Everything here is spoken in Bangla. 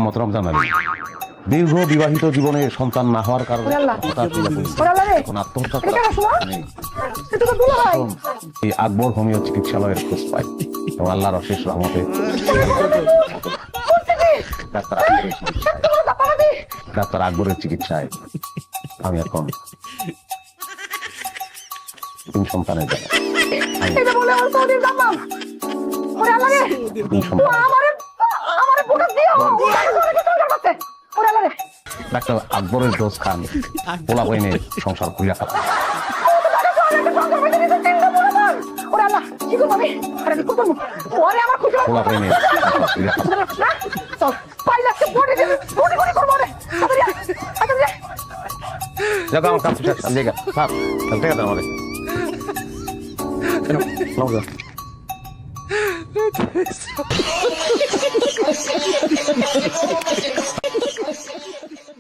মোহাম্মদ রমজান আলী। দীর্ঘ বিবাহিত জীবনে সন্তান না হওয়ার কারণে এখন আত্মহত্যা এই আকবর হোমিও চিকিৎসালয়ের খোঁজ পাই এবং আল্লাহর অশেষ রহমতে ডাক্তার আকবরের চিকিৎসায় আমি এখন 3 সন্তানের জন্য ডাক্তার আকবরের ডোজ খান পোলা বইনে সংসার খুঁজা খান। পোলা বইনে আমার কাজ শেষ ঠিক আছে আমাদের